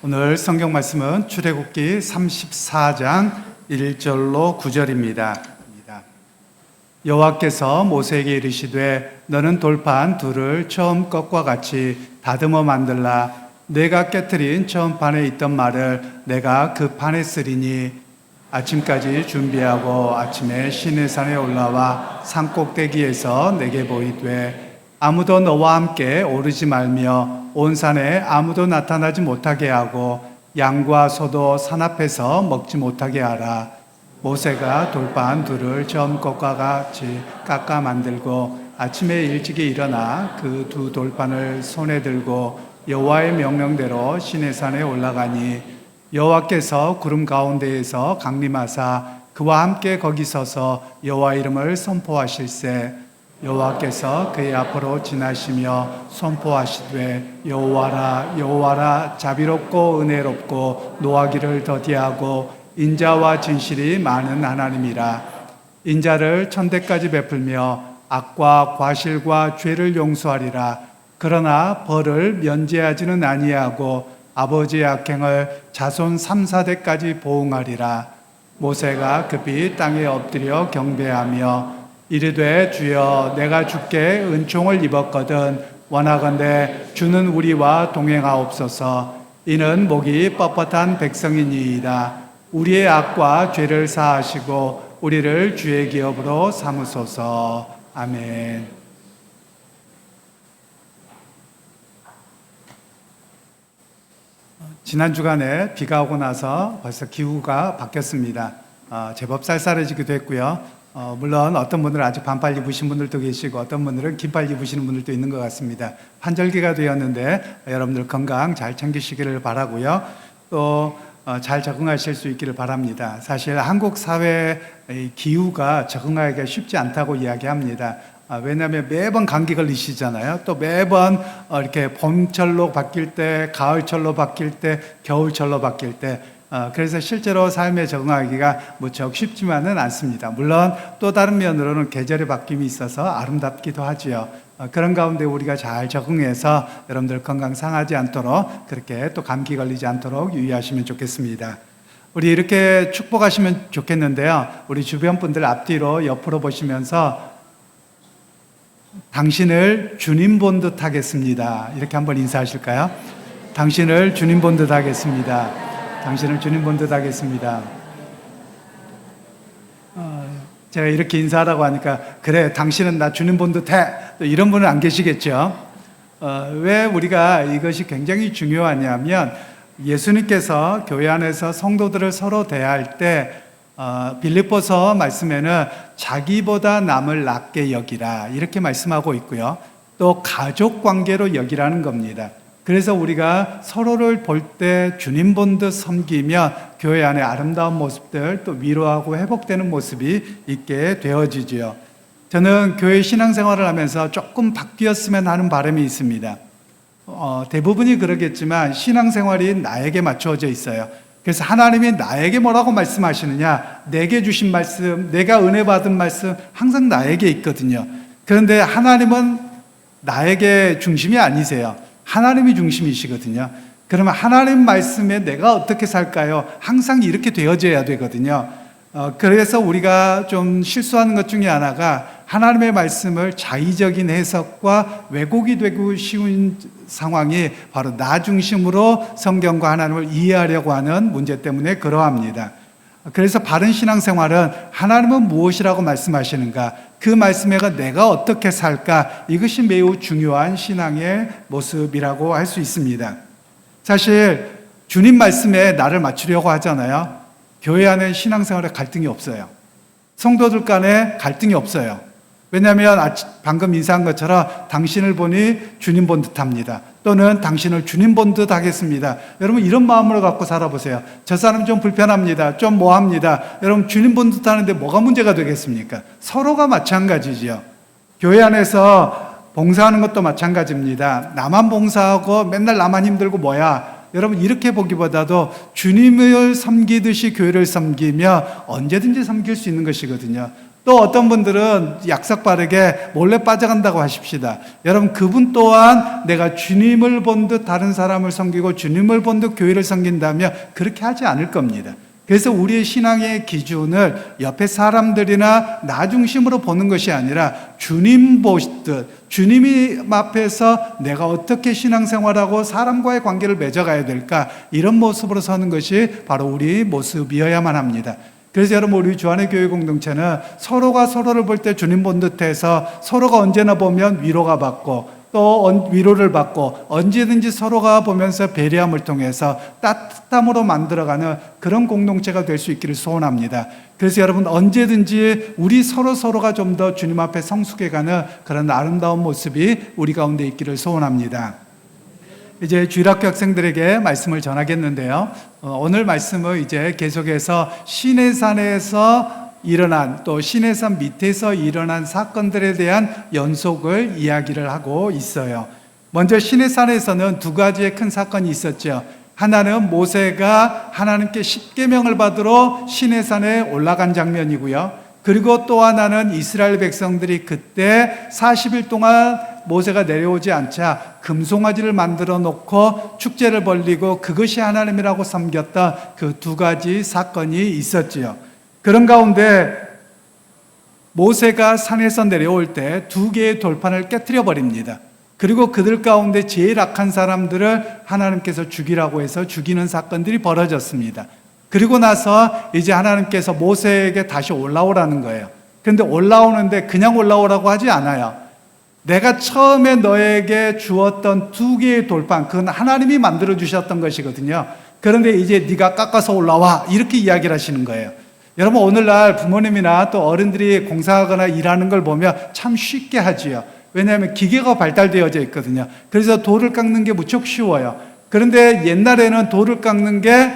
오늘 성경 말씀은 출애굽기 34장 1절로 9절입니다. 여호와께서 모세에게 이르시되 너는 돌판 둘을 처음 것과 같이 다듬어 만들라. 내가 깨트린 처음 판에 있던 말을 내가 그 판에 쓰리니 아침까지 준비하고 아침에 시내산에 올라와 산꼭대기에서 내게 보이되 아무도 너와 함께 오르지 말며 온 산에 아무도 나타나지 못하게 하고 양과 소도 산 앞에서 먹지 못하게 하라. 모세가 돌판 둘을 처음 것과 같이 깎아 만들고 아침에 일찍이 일어나 그 두 돌판을 손에 들고 여호와의 명령대로 시내산에 올라가니 여호와께서 구름 가운데에서 강림하사 그와 함께 거기 서서 여호와 이름을 선포하실세. 여호와께서 그의 앞으로 지나시며 선포하시되 여호와라 여호와라 자비롭고 은혜롭고 노하기를 더디하고 인자와 진실이 많은 하나님이라. 인자를 천대까지 베풀며 악과 과실과 죄를 용서하리라. 그러나 벌을 면제하지는 아니하고 아버지의 악행을 자손 3, 4대까지 보응하리라. 모세가 급히 땅에 엎드려 경배하며 이르되 주여 내가 주께 은총을 입었거든 원하건대 주는 우리와 동행하옵소서. 이는 목이 뻣뻣한 백성이니이다. 우리의 악과 죄를 사하시고 우리를 주의 기업으로 삼으소서. 아멘. 지난 주간에 비가 오고 나서 벌써 기후가 바뀌었습니다. 제법 쌀쌀해지기도 했고요. 물론 어떤 분들은 아직 반팔 입으신 분들도 계시고 어떤 분들은 긴팔 입으시는 분들도 있는 것 같습니다. 환절기가 되었는데 여러분들 건강 잘 챙기시기를 바라고요. 또 잘 적응하실 수 있기를 바랍니다. 사실 한국 사회의 기후가 적응하기가 쉽지 않다고 이야기합니다. 왜냐하면 매번 감기 걸리시잖아요. 또 매번 이렇게 봄철로 바뀔 때, 가을철로 바뀔 때, 겨울철로 바뀔 때, 그래서 실제로 삶에 적응하기가 무척 쉽지만은 않습니다. 물론 또 다른 면으로는 계절의 바뀜이 있어서 아름답기도 하지요. 그런 가운데 우리가 잘 적응해서 여러분들 건강 상하지 않도록 그렇게 또 감기 걸리지 않도록 유의하시면 좋겠습니다. 우리 이렇게 축복하시면 좋겠는데요. 우리 주변 분들 앞뒤로 옆으로 보시면서 당신을 주님 본 듯 하겠습니다. 이렇게 한번 인사하실까요? 당신을 주님 본 듯 하겠습니다. 당신을 주님 본 듯 하겠습니다. 제가 이렇게 인사하라고 하니까 그래 당신은 나 주님 본 듯해 또 이런 분은 안 계시겠죠. 왜 우리가 이것이 굉장히 중요하냐면 예수님께서 교회 안에서 성도들을 서로 대할 때 빌립보서 말씀에는 자기보다 남을 낫게 여기라 이렇게 말씀하고 있고요. 또 가족 관계로 여기라는 겁니다. 그래서 우리가 서로를 볼 때 주님 본 듯 섬기면 교회 안에 아름다운 모습들 또 위로하고 회복되는 모습이 있게 되어지죠. 저는 교회 신앙생활을 하면서 조금 바뀌었으면 하는 바람이 있습니다. 대부분이 그러겠지만 신앙생활이 나에게 맞추어져 있어요. 그래서 하나님이 나에게 뭐라고 말씀하시느냐, 내게 주신 말씀, 내가 은혜 받은 말씀 항상 나에게 있거든요. 그런데 하나님은 나에게 중심이 아니세요. 하나님이 중심이시거든요. 그러면 하나님 말씀에 내가 어떻게 살까요? 항상 이렇게 되어져야 되거든요. 그래서 우리가 좀 실수하는 것 중에 하나가 하나님의 말씀을 자의적인 해석과 왜곡이 되고 쉬운 상황이 바로 나 중심으로 성경과 하나님을 이해하려고 하는 문제 때문에 그러합니다. 그래서 바른 신앙생활은 하나님은 무엇이라고 말씀하시는가, 그 말씀에 내가 어떻게 살까, 이것이 매우 중요한 신앙의 모습이라고 할 수 있습니다. 사실 주님 말씀에 나를 맞추려고 하잖아요. 교회 안에 신앙생활에 갈등이 없어요. 성도들 간에 갈등이 없어요. 왜냐하면 방금 인사한 것처럼 당신을 보니 주님 본 듯합니다. 또는 당신을 주님 본 듯 하겠습니다. 여러분 이런 마음으로 갖고 살아보세요. 저 사람 좀 불편합니다. 좀 뭐합니다. 여러분 주님 본 듯 하는데 뭐가 문제가 되겠습니까? 서로가 마찬가지지요. 교회 안에서 봉사하는 것도 마찬가지입니다. 나만 봉사하고 맨날 나만 힘들고 뭐야. 여러분 이렇게 보기보다도 주님을 섬기듯이 교회를 섬기며 언제든지 섬길 수 있는 것이거든요. 또 어떤 분들은 약삭 빠르게 몰래 빠져간다고 하십시다. 여러분, 그분 또한 내가 주님을 본 듯 다른 사람을 섬기고 주님을 본 듯 교회를 섬긴다면 그렇게 하지 않을 겁니다. 그래서 우리의 신앙의 기준을 옆에 사람들이나 나 중심으로 보는 것이 아니라 주님 보시듯 주님이 앞에서 내가 어떻게 신앙생활하고 사람과의 관계를 맺어가야 될까, 이런 모습으로 서는 것이 바로 우리 모습이어야만 합니다. 그래서 여러분, 우리 주안의 교회 공동체는 서로가 서로를 볼 때 주님 본 듯해서 서로가 언제나 보면 위로가 받고 또 위로를 받고 언제든지 서로가 보면서 배려함을 통해서 따뜻함으로 만들어가는 그런 공동체가 될 수 있기를 소원합니다. 그래서 여러분, 언제든지 우리 서로가 좀 더 주님 앞에 성숙해가는 그런 아름다운 모습이 우리 가운데 있기를 소원합니다. 이제 주일학교 학생들에게 말씀을 전하겠는데요. 오늘 말씀은 이제 계속해서 시내산에서 일어난, 또 시내산 밑에서 일어난 사건들에 대한 연속을 이야기를 하고 있어요. 먼저 시내산에서는 두 가지의 큰 사건이 있었죠. 하나는 모세가 하나님께 십계명을 받으러 시내산에 올라간 장면이고요. 그리고 또 하나는 이스라엘 백성들이 그때 40일 동안 모세가 내려오지 않자 금송아지를 만들어 놓고 축제를 벌리고 그것이 하나님이라고 섬겼던 그 두 가지 사건이 있었지요. 그런 가운데 모세가 산에서 내려올 때 두 개의 돌판을 깨트려 버립니다. 그리고 그들 가운데 제일 악한 사람들을 하나님께서 죽이라고 해서 죽이는 사건들이 벌어졌습니다. 그리고 나서 이제 하나님께서 모세에게 다시 올라오라는 거예요. 그런데 올라오는데 그냥 올라오라고 하지 않아요. 내가 처음에 너에게 주었던 두 개의 돌판, 그건 하나님이 만들어 주셨던 것이거든요. 그런데 이제 네가 깎아서 올라와, 이렇게 이야기를 하시는 거예요. 여러분, 오늘날 부모님이나 또 어른들이 공사하거나 일하는 걸 보면 참 쉽게 하지요. 왜냐하면 기계가 발달되어져 있거든요. 그래서 돌을 깎는 게 무척 쉬워요. 그런데 옛날에는 돌을 깎는 게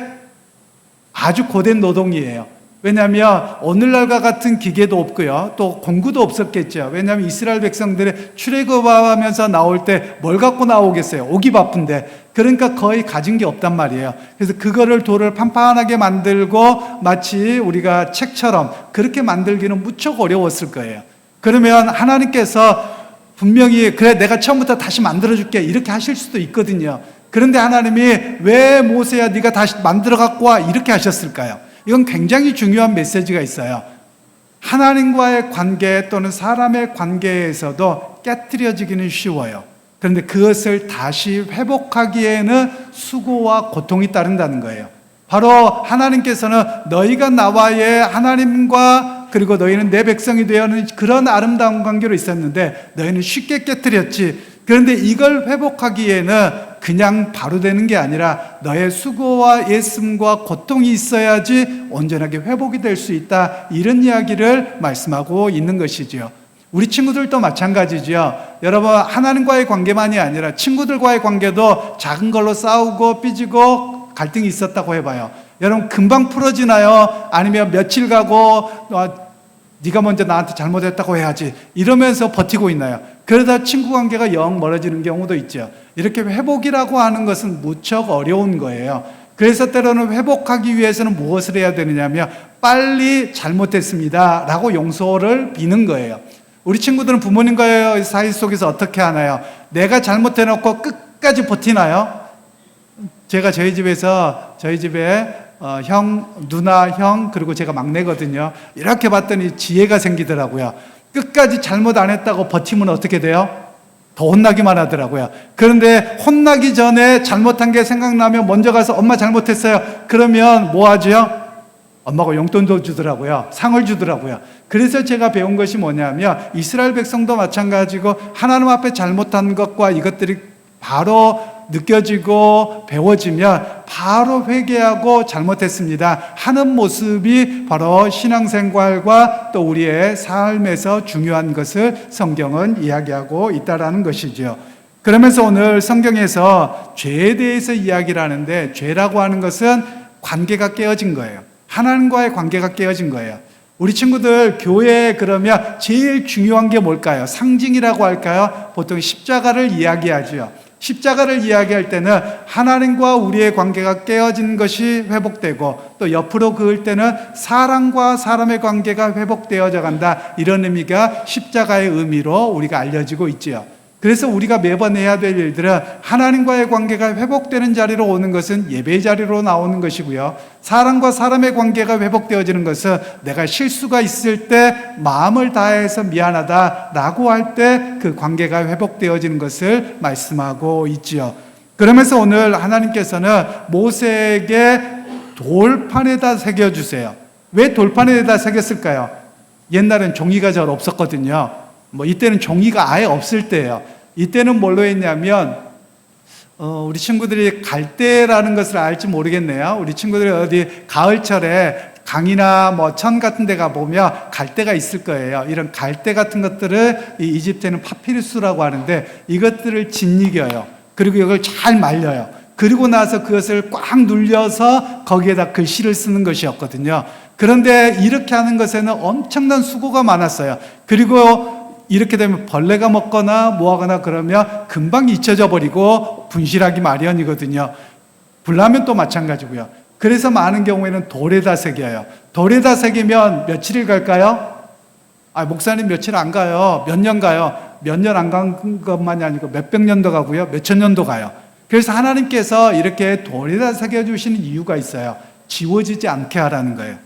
아주 고된 노동이에요. 왜냐하면 오늘날과 같은 기계도 없고요, 또 공구도 없었겠죠. 왜냐하면 이스라엘 백성들이 출애굽하면서 나올 때 뭘 갖고 나오겠어요? 오기 바쁜데. 그러니까 거의 가진 게 없단 말이에요. 그래서 그거를 돌을 판판하게 만들고 마치 우리가 책처럼 그렇게 만들기는 무척 어려웠을 거예요. 그러면 하나님께서 분명히 그래, 내가 처음부터 다시 만들어줄게, 이렇게 하실 수도 있거든요. 그런데 하나님이 왜 모세야 네가 다시 만들어 갖고 와, 이렇게 하셨을까요? 이건 굉장히 중요한 메시지가 있어요. 하나님과의 관계 또는 사람의 관계에서도 깨트려지기는 쉬워요. 그런데 그것을 다시 회복하기에는 수고와 고통이 따른다는 거예요. 바로 하나님께서는 너희가 나와의 하나님과 그리고 너희는 내 백성이 되어는 그런 아름다운 관계로 있었는데 너희는 쉽게 깨트렸지. 그런데 이걸 회복하기에는 그냥 바로 되는 게 아니라 너의 수고와 애씀과 고통이 있어야지 온전하게 회복이 될 수 있다, 이런 이야기를 말씀하고 있는 것이죠. 우리 친구들도 마찬가지죠. 여러분, 하나님과의 관계만이 아니라 친구들과의 관계도 작은 걸로 싸우고 삐지고 갈등이 있었다고 해봐요. 여러분, 금방 풀어지나요? 아니면 며칠 가고 네가 먼저 나한테 잘못했다고 해야지, 이러면서 버티고 있나요? 그러다 친구 관계가 영 멀어지는 경우도 있죠. 이렇게 회복이라고 하는 것은 무척 어려운 거예요. 그래서 때로는 회복하기 위해서는 무엇을 해야 되느냐면 빨리 잘못했습니다 라고 용서를 비는 거예요. 우리 친구들은 부모님과의 사이 속에서 어떻게 하나요? 내가 잘못해놓고 끝까지 버티나요? 제가 저희 집에 형, 누나, 형, 그리고 제가 막내거든요. 이렇게 봤더니 지혜가 생기더라고요. 끝까지 잘못 안 했다고 버티면 어떻게 돼요? 더 혼나기만 하더라고요. 그런데 혼나기 전에 잘못한 게 생각나면 먼저 가서 엄마 잘못했어요. 그러면 뭐 하죠? 엄마가 용돈도 주더라고요. 상을 주더라고요. 그래서 제가 배운 것이 뭐냐면 이스라엘 백성도 마찬가지고 하나님 앞에 잘못한 것과 이것들이 바로 느껴지고 배워지면 바로 회개하고 잘못했습니다 하는 모습이 바로 신앙생활과 또 우리의 삶에서 중요한 것을 성경은 이야기하고 있다는 것이죠. 그러면서 오늘 성경에서 죄에 대해서 이야기를 하는데, 죄라고 하는 것은 관계가 깨어진 거예요. 하나님과의 관계가 깨어진 거예요. 우리 친구들 교회에 그러면 제일 중요한 게 뭘까요? 상징이라고 할까요? 보통 십자가를 이야기하죠. 십자가를 이야기할 때는 하나님과 우리의 관계가 깨어진 것이 회복되고, 또 옆으로 그을 때는 사람과 사람의 관계가 회복되어져 간다, 이런 의미가 십자가의 의미로 우리가 알려지고 있지요. 그래서 우리가 매번 해야 될 일들은 하나님과의 관계가 회복되는 자리로 오는 것은 예배의 자리로 나오는 것이고요, 사람과 사람의 관계가 회복되어지는 것은 내가 실수가 있을 때 마음을 다해서 미안하다라고 할 때 그 관계가 회복되어지는 것을 말씀하고 있지요. 그러면서 오늘 하나님께서는 모세에게 돌판에다 새겨주세요. 왜 돌판에다 새겼을까요? 옛날엔 종이가 잘 없었거든요. 이때는 종이가 아예 없을 때예요. 이때는 뭘로 했냐면 우리 친구들이 갈대라는 것을 알지 모르겠네요. 우리 친구들이 어디 가을철에 강이나 천 같은 데 가보면 갈대가 있을 거예요. 이런 갈대 같은 것들을 이 이집트에는 파피루스라고 하는데, 이것들을 짓이겨요. 그리고 이걸 잘 말려요. 그리고 나서 그것을 꽉 눌려서 거기에다 글씨를 쓰는 것이었거든요. 그런데 이렇게 하는 것에는 엄청난 수고가 많았어요. 그리고 이렇게 되면 벌레가 먹거나 뭐하거나 그러면 금방 잊혀져 버리고 분실하기 마련이거든요. 불나면 또 마찬가지고요. 그래서 많은 경우에는 돌에다 새겨요. 돌에다 새기면 며칠을 갈까요? 목사님 며칠 안 가요. 몇 년 가요. 몇 년 안 간 것만이 아니고 몇백 년도 가고요, 몇천 년도 가요. 그래서 하나님께서 이렇게 돌에다 새겨주시는 이유가 있어요. 지워지지 않게 하라는 거예요.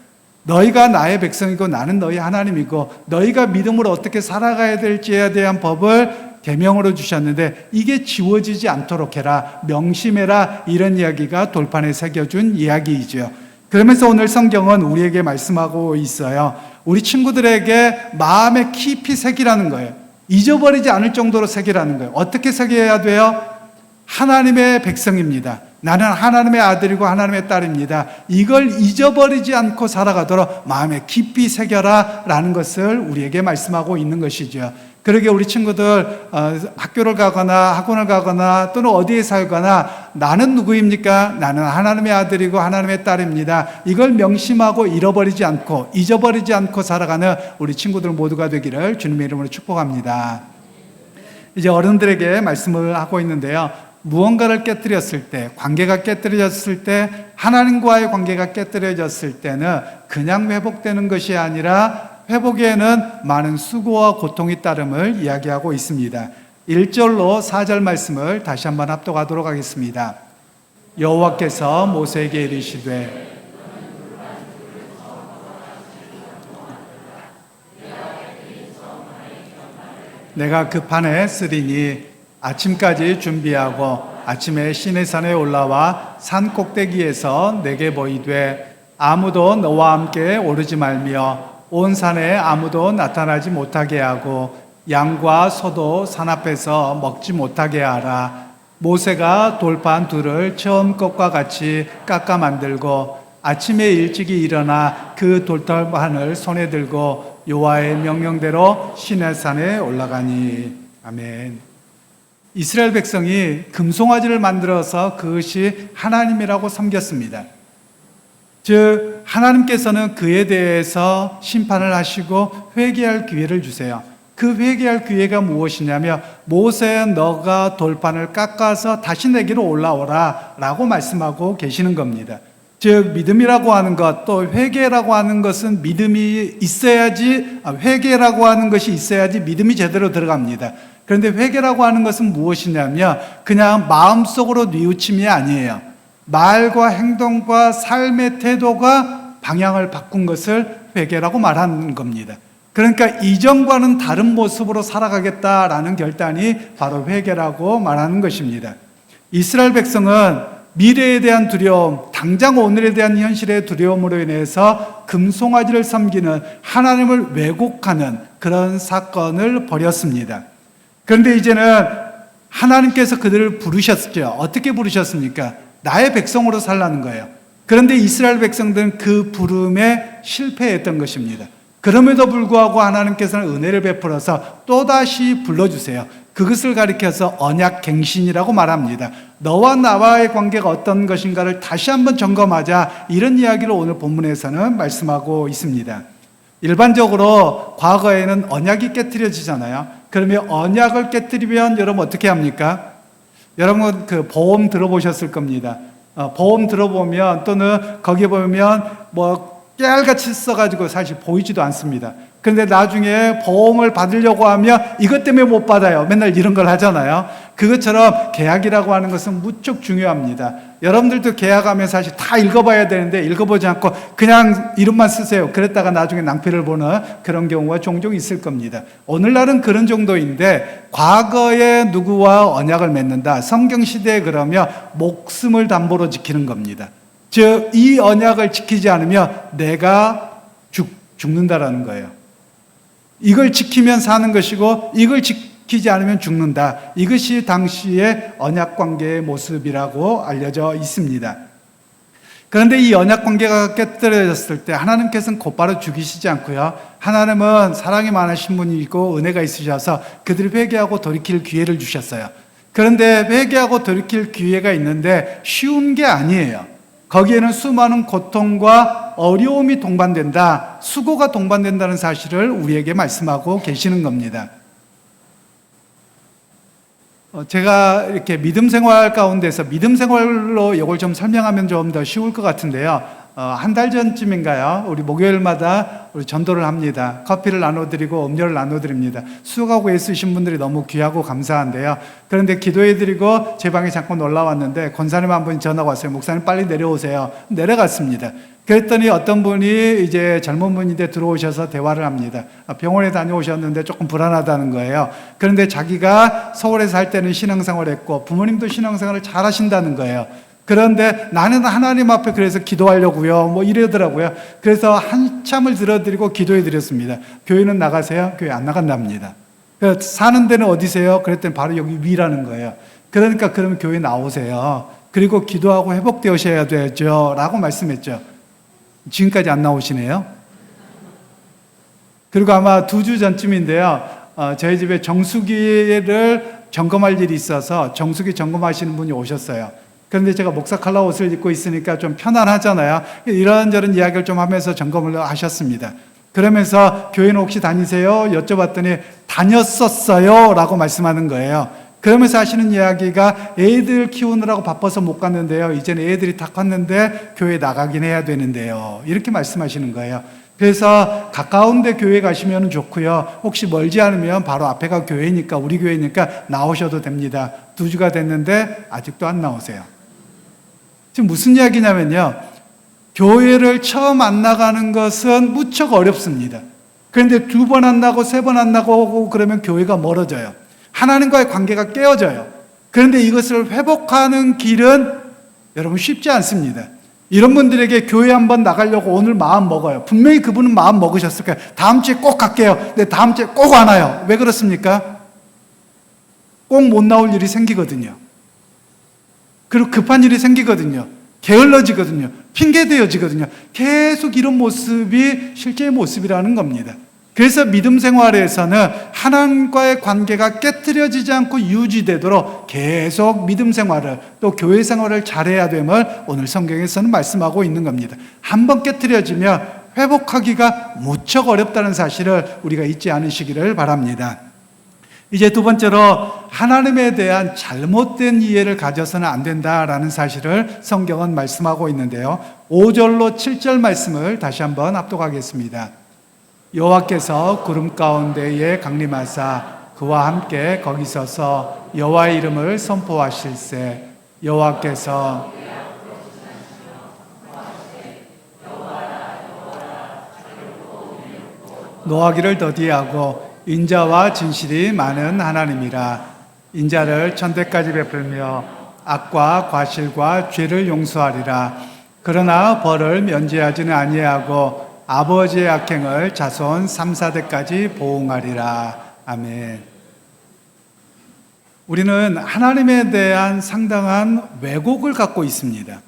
너희가 나의 백성이고 나는 너희 하나님이고, 너희가 믿음으로 어떻게 살아가야 될지에 대한 법을 계명으로 주셨는데, 이게 지워지지 않도록 해라, 명심해라, 이런 이야기가 돌판에 새겨준 이야기이죠. 그러면서 오늘 성경은 우리에게 말씀하고 있어요. 우리 친구들에게 마음에 깊이 새기라는 거예요. 잊어버리지 않을 정도로 새기라는 거예요. 어떻게 새겨야 돼요? 하나님의 백성입니다. 나는 하나님의 아들이고 하나님의 딸입니다. 이걸 잊어버리지 않고 살아가도록 마음에 깊이 새겨라 라는 것을 우리에게 말씀하고 있는 것이죠. 그러게 우리 친구들 학교를 가거나 학원을 가거나 또는 어디에 살거나 나는 누구입니까? 나는 하나님의 아들이고 하나님의 딸입니다. 이걸 명심하고 잃어버리지 않고 잊어버리지 않고 살아가는 우리 친구들 모두가 되기를 주님의 이름으로 축복합니다. 이제 어른들에게 말씀을 하고 있는데요. 무언가를 깨뜨렸을 때, 관계가 깨뜨려졌을 때, 하나님과의 관계가 깨뜨려졌을 때는 그냥 회복되는 것이 아니라 회복에는 많은 수고와 고통이 따름을 이야기하고 있습니다. 1절로 4절 말씀을 다시 한번 합독하도록 하겠습니다. 여호와께서 모세에게 이르시되 내가 그 판에 쓰리니 아침까지 준비하고 아침에 시내산에 올라와 산 꼭대기에서 내게 보이되 아무도 너와 함께 오르지 말며 온 산에 아무도 나타나지 못하게 하고 양과 소도 산 앞에서 먹지 못하게 하라. 모세가 돌판 둘을 처음 것과 같이 깎아 만들고 아침에 일찍이 일어나 그 돌판을 손에 들고 여호와의 명령대로 시내산에 올라가니. 아멘. 이스라엘 백성이 금송아지를 만들어서 그것이 하나님이라고 섬겼습니다. 즉 하나님께서는 그에 대해서 심판을 하시고 회개할 기회를 주세요. 그 회개할 기회가 무엇이냐면 모세 너가 돌판을 깎아서 다시 내게로 올라오라 라고 말씀하고 계시는 겁니다. 즉 믿음이라고 하는 것, 또 회개라고 하는 것은 믿음이 있어야지, 회개라고 하는 것이 있어야지 믿음이 제대로 들어갑니다. 그런데 회개라고 하는 것은 무엇이냐면 그냥 마음속으로 뉘우침이 아니에요. 말과 행동과 삶의 태도가 방향을 바꾼 것을 회개라고 말하는 겁니다. 그러니까 이전과는 다른 모습으로 살아가겠다라는 결단이 바로 회개라고 말하는 것입니다. 이스라엘 백성은 미래에 대한 두려움, 당장 오늘에 대한 현실의 두려움으로 인해서 금송아지를 섬기는 하나님을 왜곡하는 그런 사건을 벌였습니다. 그런데 이제는 하나님께서 그들을 부르셨죠. 어떻게 부르셨습니까? 나의 백성으로 살라는 거예요. 그런데 이스라엘 백성들은 그 부름에 실패했던 것입니다. 그럼에도 불구하고 하나님께서는 은혜를 베풀어서 또다시 불러주세요. 그것을 가리켜서 언약갱신이라고 말합니다. 너와 나와의 관계가 어떤 것인가를 다시 한번 점검하자, 이런 이야기를 오늘 본문에서는 말씀하고 있습니다. 일반적으로 과거에는 언약이 깨트려지잖아요. 그러면 언약을 깨트리면 여러분 어떻게 합니까? 여러분 그 보험 들어보셨을 겁니다. 보험 들어보면 또는 거기에 보면 뭐 깨알같이 써가지고 사실 보이지도 않습니다. 그런데 나중에 보험을 받으려고 하면 이것 때문에 못 받아요. 맨날 이런 걸 하잖아요. 그것처럼 계약이라고 하는 것은 무척 중요합니다. 여러분들도 계약하면 사실 다 읽어봐야 되는데 읽어보지 않고 그냥 이름만 쓰세요. 그랬다가 나중에 낭패를 보는 그런 경우가 종종 있을 겁니다. 오늘날은 그런 정도인데 과거에 누구와 언약을 맺는다. 성경시대에 그러면 목숨을 담보로 지키는 겁니다. 즉 이 언약을 지키지 않으면 내가 죽는다라는 거예요. 이걸 지키면 사는 것이고 이걸 지키지 않으면 죽는다. 이것이 당시의 언약관계의 모습이라고 알려져 있습니다. 그런데 이 언약관계가 깨뜨려졌을 때 하나님께서는 곧바로 죽이시지 않고요. 하나님은 사랑이 많으신 분이고 은혜가 있으셔서 그들이 회개하고 돌이킬 기회를 주셨어요. 그런데 회개하고 돌이킬 기회가 있는데 쉬운 게 아니에요. 거기에는 수많은 고통과 어려움이 동반된다, 수고가 동반된다는 사실을 우리에게 말씀하고 계시는 겁니다. 제가 이렇게 믿음 생활 가운데서 믿음 생활로 이걸 좀 설명하면 좀 더 쉬울 것 같은데요. 한 달 전쯤인가요? 우리 목요일마다 우리 전도를 합니다. 커피를 나눠드리고 음료를 나눠드립니다. 수고하고 애쓰신 분들이 너무 귀하고 감사한데요. 그런데 기도해드리고 제 방에 잠깐 올라왔는데 권사님 한 분이 전화가 왔어요. 목사님 빨리 내려오세요. 내려갔습니다. 그랬더니 어떤 분이 이제 젊은 분인데 들어오셔서 대화를 합니다. 병원에 다녀오셨는데 조금 불안하다는 거예요. 그런데 자기가 서울에 살 때는 신앙생활을 했고 부모님도 신앙생활을 잘 하신다는 거예요. 그런데 나는 하나님 앞에 그래서 기도하려고요. 뭐 이러더라고요. 그래서 한참을 들어드리고 기도해 드렸습니다. 교회는 나가세요? 교회 안 나간답니다. 사는 데는 어디세요? 그랬더니 바로 여기 위라는 거예요. 그러니까 그러면 교회 나오세요. 그리고 기도하고 회복되셔야 되죠. 라고 말씀했죠. 지금까지 안 나오시네요. 그리고 아마 2주 전쯤인데요. 저희 집에 정수기를 점검할 일이 있어서 정수기 점검하시는 분이 오셨어요. 그런데 제가 목사 칼라 옷을 입고 있으니까 좀 편안하잖아요. 이런저런 이야기를 좀 하면서 점검을 하셨습니다. 그러면서 교회는 혹시 다니세요? 여쭤봤더니 다녔었어요 라고 말씀하는 거예요. 그러면서 하시는 이야기가 애들 키우느라고 바빠서 못 갔는데요. 이제는 애들이 다 컸는데 교회 나가긴 해야 되는데요. 이렇게 말씀하시는 거예요. 그래서 가까운 데 교회 가시면 좋고요. 혹시 멀지 않으면 바로 앞에가 교회니까 우리 교회니까 나오셔도 됩니다. 2주가 됐는데 아직도 안 나오세요. 지금 무슨 이야기냐면요. 교회를 처음 안 나가는 것은 무척 어렵습니다. 그런데 2번 안 나고 3번 안 나고 그러면 교회가 멀어져요. 하나님과의 관계가 깨어져요. 그런데 이것을 회복하는 길은 여러분 쉽지 않습니다. 이런 분들에게 교회 한번 나가려고 오늘 마음 먹어요. 분명히 그분은 마음 먹으셨을 거예요. 다음 주에 꼭 갈게요. 근데 다음 주에 꼭 안 와요. 왜 그렇습니까? 꼭 못 나올 일이 생기거든요. 그리고 급한 일이 생기거든요. 게을러지거든요. 핑계대어지거든요. 계속 이런 모습이 실제의 모습이라는 겁니다. 그래서 믿음 생활에서는 하나님과의 관계가 깨트려지지 않고 유지되도록 계속 믿음 생활을 또 교회 생활을 잘해야 됨을 오늘 성경에서는 말씀하고 있는 겁니다. 한번 깨트려지면 회복하기가 무척 어렵다는 사실을 우리가 잊지 않으시기를 바랍니다. 이제 2번째로 하나님에 대한 잘못된 이해를 가져서는 안 된다라는 사실을 성경은 말씀하고 있는데요. 5절로 7절 말씀을 다시 한번 합독하겠습니다. 여호와께서 구름 가운데에 강림하사 그와 함께 거기 서서 여호와의 이름을 선포하실세. 여호와께서 노하기를 더디하고 인자와 진실이 많은 하나님이라. 인자를 천대까지 베풀며 악과 과실과 죄를 용서하리라. 그러나 벌을 면제하지는 아니하고 아버지의 악행을 자손 3, 4대까지 보응하리라. 아멘. 우리는 하나님에 대한 상당한 왜곡을 갖고 있습니다.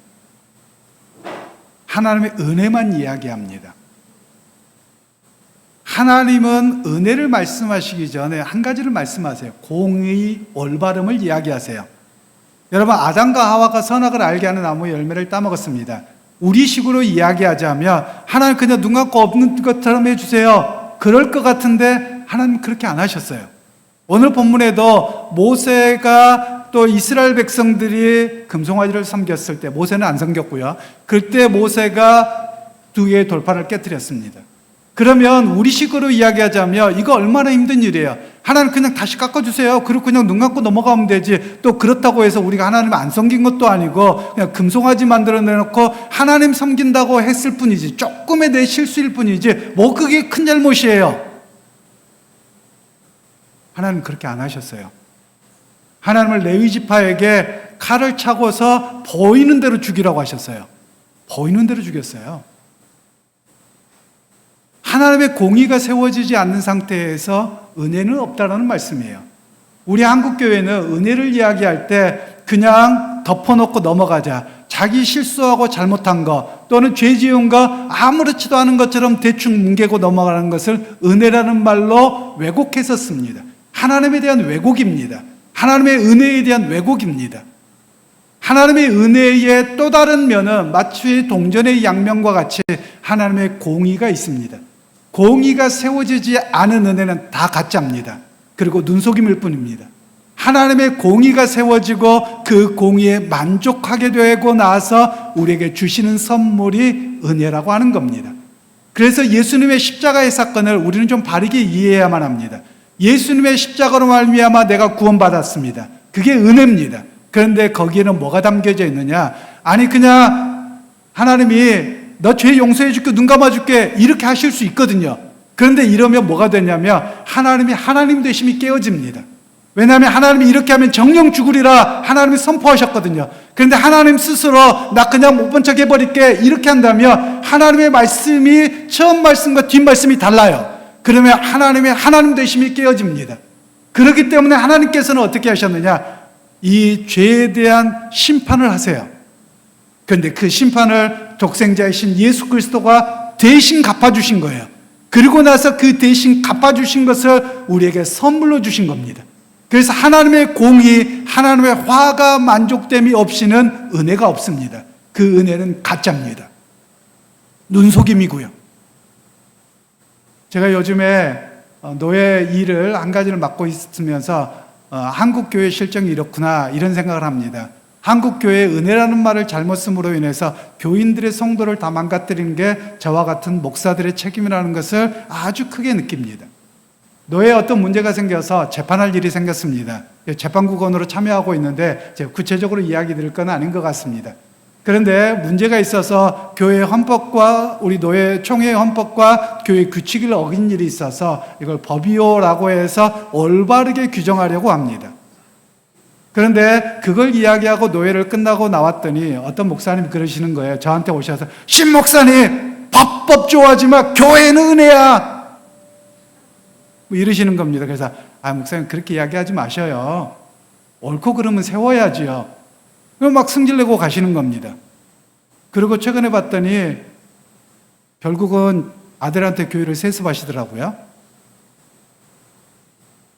하나님의 은혜만 이야기합니다. 하나님은 은혜를 말씀하시기 전에 한 가지를 말씀하세요. 공의, 올바름을 이야기하세요. 여러분, 아담과 하와가 선악을 알게 하는 나무 열매를 따먹었습니다. 우리식으로 이야기하자면 하나님 그냥 눈 감고 없는 것처럼 해주세요. 그럴 것 같은데 하나님 그렇게 안 하셨어요. 오늘 본문에도 모세가 또 이스라엘 백성들이 금송아지를 섬겼을 때 모세는 안 섬겼고요. 그때 모세가 2개의 돌판을 깨뜨렸습니다. 그러면 우리식으로 이야기하자면 이거 얼마나 힘든 일이에요. 하나님 그냥 다시 깎아주세요. 그리고 그냥 눈 감고 넘어가면 되지. 또 그렇다고 해서 우리가 하나님 안 섬긴 것도 아니고 그냥 금송아지 만들어내놓고 하나님 섬긴다고 했을 뿐이지, 조금의 내 실수일 뿐이지 뭐 그게 큰 잘못이에요. 하나님 그렇게 안 하셨어요. 하나님은 레위 지파에게 칼을 차고서 보이는 대로 죽이라고 하셨어요. 보이는 대로 죽였어요. 하나님의 공의가 세워지지 않는 상태에서 은혜는 없다라는 말씀이에요. 우리 한국교회는 은혜를 이야기할 때 그냥 덮어놓고 넘어가자, 자기 실수하고 잘못한 거 또는 죄 지은 거 아무렇지도 않은 것처럼 대충 뭉개고 넘어가는 것을 은혜라는 말로 왜곡해서 씁니다. 하나님에 대한 왜곡입니다. 하나님의 은혜에 대한 왜곡입니다. 하나님의 은혜의 또 다른 면은 마치 동전의 양면과 같이 하나님의 공의가 있습니다. 공의가 세워지지 않은 은혜는 다 가짜입니다. 그리고 눈속임일 뿐입니다. 하나님의 공의가 세워지고 그 공의에 만족하게 되고 나서 우리에게 주시는 선물이 은혜라고 하는 겁니다. 그래서 예수님의 십자가의 사건을 우리는 좀 바르게 이해해야만 합니다. 예수님의 십자가로 말미암아 내가 구원받았습니다. 그게 은혜입니다. 그런데 거기에는 뭐가 담겨져 있느냐? 아니 그냥 하나님이 너 죄 용서해 줄게, 눈 감아 줄게 이렇게 하실 수 있거든요. 그런데 이러면 뭐가 되냐면 하나님이 하나님 되심이 깨어집니다. 왜냐하면 하나님이 이렇게 하면 정령 죽으리라 하나님이 선포하셨거든요. 그런데 하나님 스스로 나 그냥 못 본 척 해버릴게 이렇게 한다면 하나님의 말씀이 처음 말씀과 뒷 말씀이 달라요. 그러면 하나님의 하나님 되심이 깨어집니다. 그렇기 때문에 하나님께서는 어떻게 하셨느냐? 이 죄에 대한 심판을 하세요. 그런데 그 심판을 독생자이신 예수 그리스도가 대신 갚아주신 거예요. 그리고 나서 그 대신 갚아주신 것을 우리에게 선물로 주신 겁니다. 그래서 하나님의 공의, 하나님의 화가 만족됨이 없이는 은혜가 없습니다. 그 은혜는 가짜입니다. 눈속임이고요. 제가 요즘에 노예 일을 한 가지를 맡고 있으면서 한국교회 실정이 이렇구나 이런 생각을 합니다. 한국교회의 은혜라는 말을 잘못 씀으로 인해서 교인들의 성도를 다 망가뜨리는 게 저와 같은 목사들의 책임이라는 것을 아주 크게 느낍니다. 노예에 어떤 문제가 생겨서 재판할 일이 생겼습니다. 재판국원으로 참여하고 있는데 제가 구체적으로 이야기 드릴 건 아닌 것 같습니다. 그런데 문제가 있어서 교회 헌법과 우리 노예 총회 헌법과 교회 규칙을 어긴 일이 있어서 이걸 법위호라고 해서 올바르게 규정하려고 합니다. 그런데 그걸 이야기하고 노예를 끝나고 나왔더니 어떤 목사님이 그러시는 거예요. 저한테 오셔서 신 목사님 법 좋아하지 마, 교회는 은혜야 뭐 이러시는 겁니다. 그래서 목사님 그렇게 이야기하지 마셔요. 옳고 그름은 세워야지요. 막 승질내고 가시는 겁니다. 그리고 최근에 봤더니 결국은 아들한테 교회를 세습하시더라고요.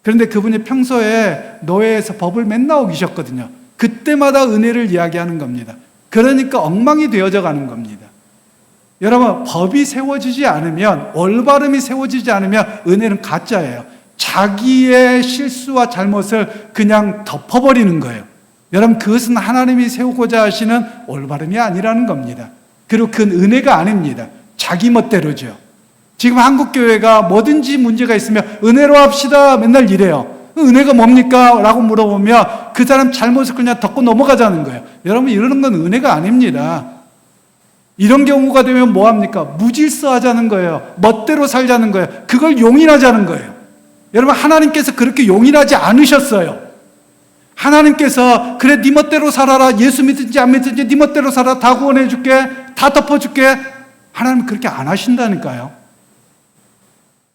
그런데 그분이 평소에 노예에서 법을 맨날 어기셨거든요. 그때마다 은혜를 이야기하는 겁니다. 그러니까 엉망이 되어져 가는 겁니다. 여러분, 법이 세워지지 않으면, 올바름이 세워지지 않으면 은혜는 가짜예요. 자기의 실수와 잘못을 그냥 덮어버리는 거예요. 여러분, 그것은 하나님이 세우고자 하시는 올바름이 아니라는 겁니다. 그리고 그건 은혜가 아닙니다. 자기 멋대로죠. 지금 한국교회가 뭐든지 문제가 있으면 은혜로 합시다 맨날 이래요. 은혜가 뭡니까? 라고 물어보면 그 사람 잘못을 그냥 덮고 넘어가자는 거예요. 여러분, 이러는 건 은혜가 아닙니다. 이런 경우가 되면 뭐합니까? 무질서하자는 거예요. 멋대로 살자는 거예요. 그걸 용인하자는 거예요. 여러분, 하나님께서 그렇게 용인하지 않으셨어요. 하나님께서 그래 네 멋대로 살아라, 예수 믿든지 안 믿든지 네 멋대로 살아, 다 구원해 줄게, 다 덮어줄게. 하나님은 그렇게 안 하신다니까요.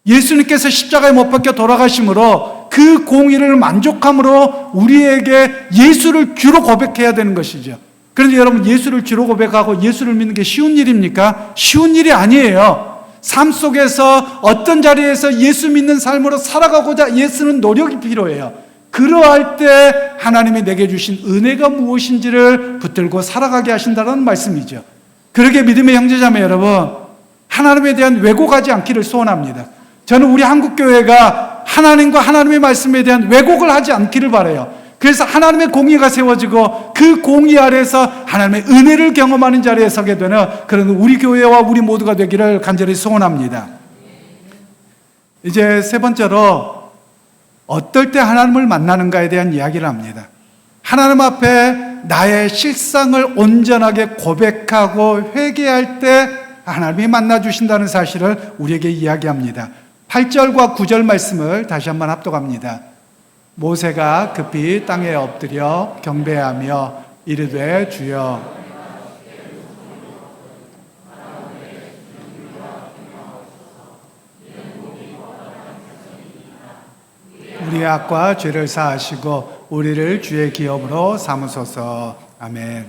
예수님께서 십자가에 못 박혀 돌아가심으로 그 공의를 만족함으로 우리에게 예수를 주로 고백해야 되는 것이죠. 그런데 여러분, 예수를 주로 고백하고 예수를 믿는 게 쉬운 일입니까? 쉬운 일이 아니에요. 삶 속에서 어떤 자리에서 예수 믿는 삶으로 살아가고자 예수는 노력이 필요해요. 그러할 때 하나님이 내게 주신 은혜가 무엇인지를 붙들고 살아가게 하신다는 말씀이죠. 그러게 믿음의 형제자매 여러분, 하나님에 대한 왜곡하지 않기를 소원합니다. 저는 우리 한국교회가 하나님과 하나님의 말씀에 대한 왜곡을 하지 않기를 바라요. 그래서 하나님의 공의가 세워지고 그 공의 아래에서 하나님의 은혜를 경험하는 자리에 서게 되는 그런 우리 교회와 우리 모두가 되기를 간절히 소원합니다. 이제 세 번째로 어떨 때 하나님을 만나는가에 대한 이야기를 합니다. 하나님 앞에 나의 실상을 온전하게 고백하고 회개할 때 하나님이 만나주신다는 사실을 우리에게 이야기합니다. 8절과 9절 말씀을 다시 한번 합독합니다. 모세가 급히 땅에 엎드려 경배하며 이르되 주여 우리의 악과 죄를 사하시고 우리를 주의 기업으로 삼으소서. 아멘.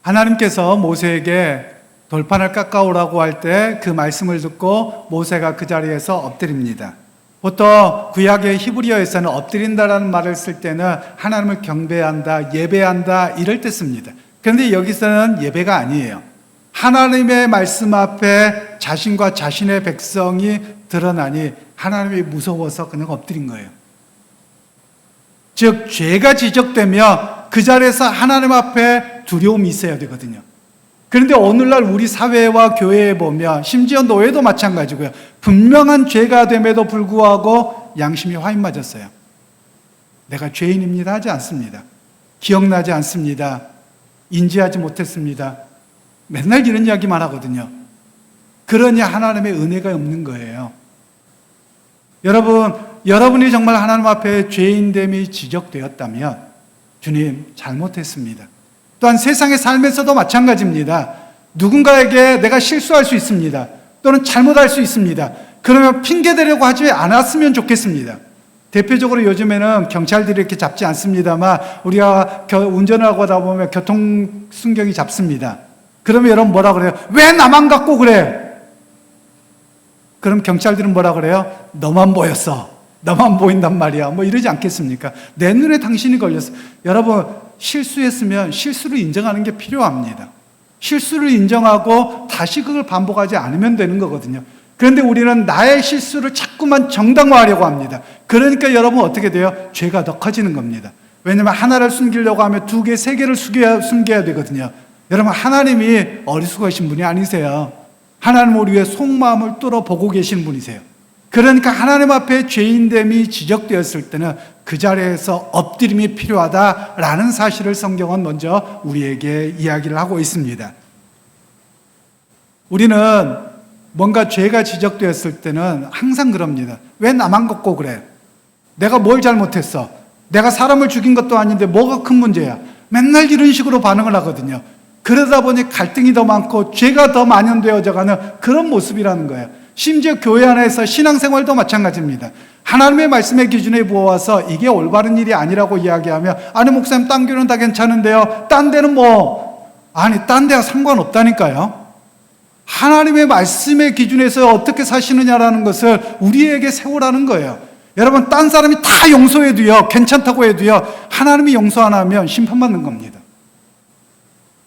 하나님께서 모세에게 돌판을 깎아오라고 할 때 그 말씀을 듣고 모세가 그 자리에서 엎드립니다. 보통 구약의 히브리어에서는 엎드린다라는 말을 쓸 때는 하나님을 경배한다, 예배한다 이럴 때 씁니다. 그런데 여기서는 예배가 아니에요. 하나님의 말씀 앞에 자신과 자신의 백성이 드러나니 하나님이 무서워서 그냥 엎드린 거예요. 즉 죄가 지적되면 그 자리에서 하나님 앞에 두려움이 있어야 되거든요. 그런데 오늘날 우리 사회와 교회에 보면 심지어 노예도 마찬가지고요. 분명한 죄가 됨에도 불구하고 양심이 화인 맞았어요. 내가 죄인입니다 하지 않습니다. 기억나지 않습니다. 인지하지 못했습니다. 맨날 이런 이야기만 하거든요. 그러니 하나님의 은혜가 없는 거예요. 여러분이 정말 하나님 앞에 죄인됨이 지적되었다면 주님 잘못했습니다. 또한 세상의 삶에서도 마찬가지입니다. 누군가에게 내가 실수할 수 있습니다. 또는 잘못할 수 있습니다. 그러면 핑계대려고 하지 않았으면 좋겠습니다. 대표적으로 요즘에는 경찰들이 이렇게 잡지 않습니다만 우리가 운전을 하고 하다 보면 교통순경이 잡습니다. 그러면 여러분 뭐라 그래요? 왜 나만 갖고 그래? 그럼 경찰들은 뭐라 그래요? 너만 보였어. 너만 보인단 말이야. 뭐 이러지 않겠습니까? 내 눈에 당신이 걸렸어. 여러분 실수했으면 실수를 인정하는 게 필요합니다. 실수를 인정하고 다시 그걸 반복하지 않으면 되는 거거든요. 그런데 우리는 나의 실수를 자꾸만 정당화하려고 합니다. 그러니까 여러분 어떻게 돼요? 죄가 더 커지는 겁니다. 왜냐하면 하나를 숨기려고 하면 2개, 3개를 숨겨야 되거든요. 여러분 하나님이 어리숙하신 분이 아니세요. 하나님은 우리의 속마음을 뚫어보고 계신 분이세요. 그러니까 하나님 앞에 죄인됨이 지적되었을 때는 그 자리에서 엎드림이 필요하다라는 사실을 성경은 먼저 우리에게 이야기를 하고 있습니다. 우리는 뭔가 죄가 지적되었을 때는 항상 그럽니다. 왜 나만 걷고 그래? 내가 뭘 잘못했어? 내가 사람을 죽인 것도 아닌데 뭐가 큰 문제야? 맨날 이런 식으로 반응을 하거든요. 그러다 보니 갈등이 더 많고 죄가 더 만연되어져 가는 그런 모습이라는 거예요. 심지어 교회 안에서 신앙생활도 마찬가지입니다. 하나님의 말씀의 기준에 부어와서 이게 올바른 일이 아니라고 이야기하면 아니 목사님 딴 교회는 다 괜찮은데요. 딴 데는 딴 데와 상관없다니까요. 하나님의 말씀의 기준에서 어떻게 사시느냐라는 것을 우리에게 세우라는 거예요. 여러분 딴 사람이 다 용서해도요. 괜찮다고 해도요. 하나님이 용서 안 하면 심판받는 겁니다.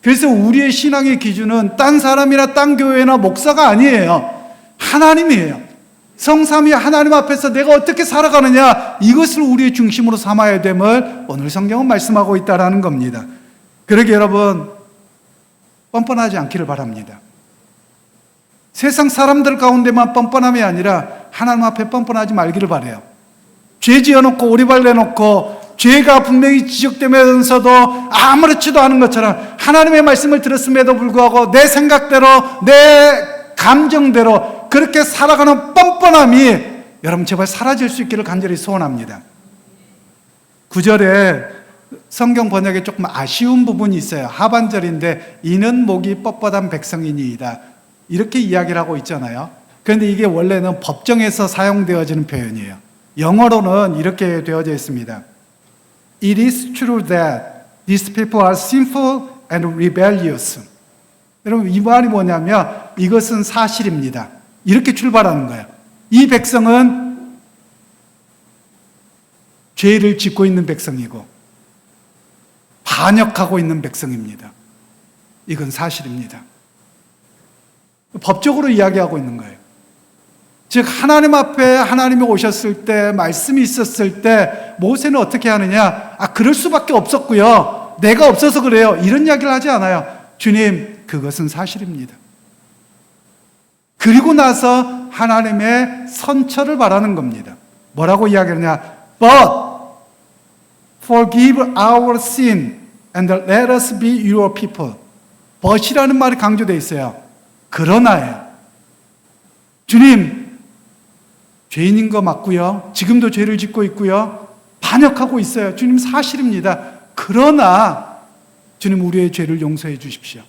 그래서 우리의 신앙의 기준은 딴 사람이나 딴 교회나 목사가 아니에요. 하나님이에요. 성삼위 하나님 앞에서 내가 어떻게 살아가느냐 이것을 우리의 중심으로 삼아야 됨을 오늘 성경은 말씀하고 있다는 겁니다. 그러게 여러분 뻔뻔하지 않기를 바랍니다. 세상 사람들 가운데만 뻔뻔함이 아니라 하나님 앞에 뻔뻔하지 말기를 바라요. 죄 지어놓고 오리발 내놓고 죄가 분명히 지적되면서도 아무렇지도 않은 것처럼 하나님의 말씀을 들었음에도 불구하고 내 생각대로 내 감정대로 그렇게 살아가는 뻔뻔함이 여러분 제발 사라질 수 있기를 간절히 소원합니다. 9절에 성경 번역에 조금 아쉬운 부분이 있어요. 하반절인데 이는 목이 뻣뻣한 백성이니이다 이렇게 이야기를 하고 있잖아요. 그런데 이게 원래는 법정에서 사용되어지는 표현이에요. 영어로는 이렇게 되어져 있습니다. It is true that these people are sinful and rebellious. 여러분 이 말이 뭐냐면 이것은 사실입니다. 이렇게 출발하는 거예요. 이 백성은 죄를 짓고 있는 백성이고 반역하고 있는 백성입니다. 이건 사실입니다. 법적으로 이야기하고 있는 거예요. 즉 하나님 앞에 하나님이 오셨을 때, 말씀이 있었을 때 모세는 어떻게 하느냐? 그럴 수밖에 없었고요, 내가 없어서 그래요, 이런 이야기를 하지 않아요. 주님, 그것은 사실입니다. 그리고 나서 하나님의 선처를 바라는 겁니다. 뭐라고 이야기하느냐? But forgive our sin and let us be your people. but이라는 말이 강조되어 있어요. 그러나요. 주님, 죄인인 거 맞고요, 지금도 죄를 짓고 있고요, 반역하고 있어요. 주님, 사실입니다. 그러나 주님, 우리의 죄를 용서해 주십시오.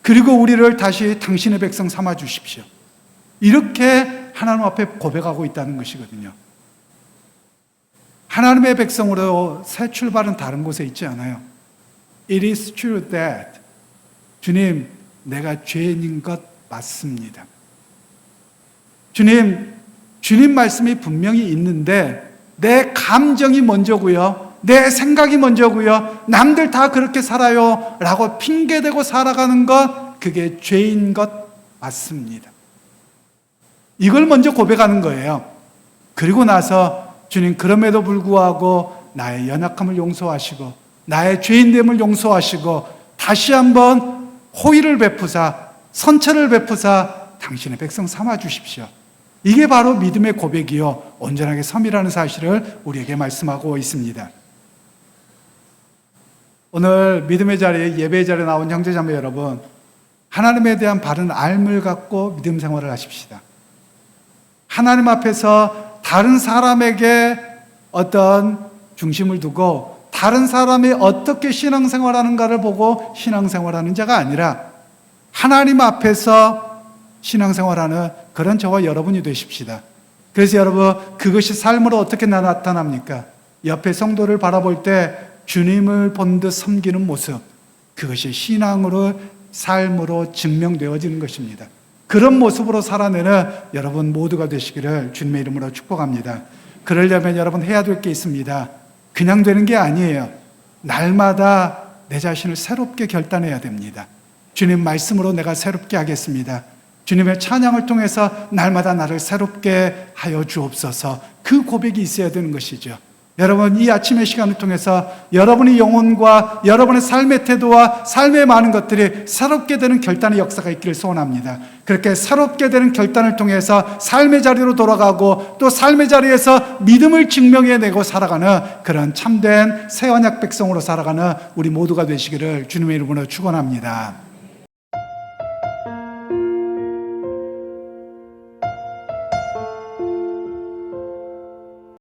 그리고 우리를 다시 당신의 백성 삼아 주십시오. 이렇게 하나님 앞에 고백하고 있다는 것이거든요. 하나님의 백성으로 새 출발은 다른 곳에 있지 않아요. It is true that 주님, 내가 죄인인 것 맞습니다. 주님 말씀이 분명히 있는데 내 감정이 먼저고요, 내 생각이 먼저고요, 남들 다 그렇게 살아요 라고 핑계대고 살아가는 것, 그게 죄인 것 맞습니다. 이걸 먼저 고백하는 거예요. 그리고 나서 주님, 그럼에도 불구하고 나의 연약함을 용서하시고 나의 죄인됨을 용서하시고 다시 한번 호의를 베푸사, 선처를 베푸사 당신의 백성 삼아 주십시오. 이게 바로 믿음의 고백이요, 온전하게 섬이라는 사실을 우리에게 말씀하고 있습니다. 오늘 믿음의 자리에, 예배의 자리에 나온 형제자매 여러분, 하나님에 대한 바른 알을 갖고 믿음 생활을 하십시다. 하나님 앞에서 다른 사람에게 어떤 중심을 두고 다른 사람이 어떻게 신앙생활하는가를 보고 신앙생활하는 자가 아니라 하나님 앞에서 신앙생활하는 그런 저와 여러분이 되십시다. 그래서 여러분, 그것이 삶으로 어떻게 나타납니까? 옆에 성도를 바라볼 때 주님을 본 듯 섬기는 모습, 그것이 신앙으로, 삶으로 증명되어지는 것입니다. 그런 모습으로 살아내는 여러분 모두가 되시기를 주님의 이름으로 축복합니다. 그러려면 여러분 해야 될 게 있습니다. 그냥 되는 게 아니에요. 날마다 내 자신을 새롭게 결단해야 됩니다. 주님 말씀으로 내가 새롭게 하겠습니다. 주님의 찬양을 통해서 날마다 나를 새롭게 하여 주옵소서. 그 고백이 있어야 되는 것이죠. 여러분, 이 아침의 시간을 통해서 여러분의 영혼과 여러분의 삶의 태도와 삶의 많은 것들이 새롭게 되는 결단의 역사가 있기를 소원합니다. 그렇게 새롭게 되는 결단을 통해서 삶의 자리로 돌아가고 또 삶의 자리에서 믿음을 증명해내고 살아가는 그런 참된 새 언약 백성으로 살아가는 우리 모두가 되시기를 주님의 이름으로 축원합니다.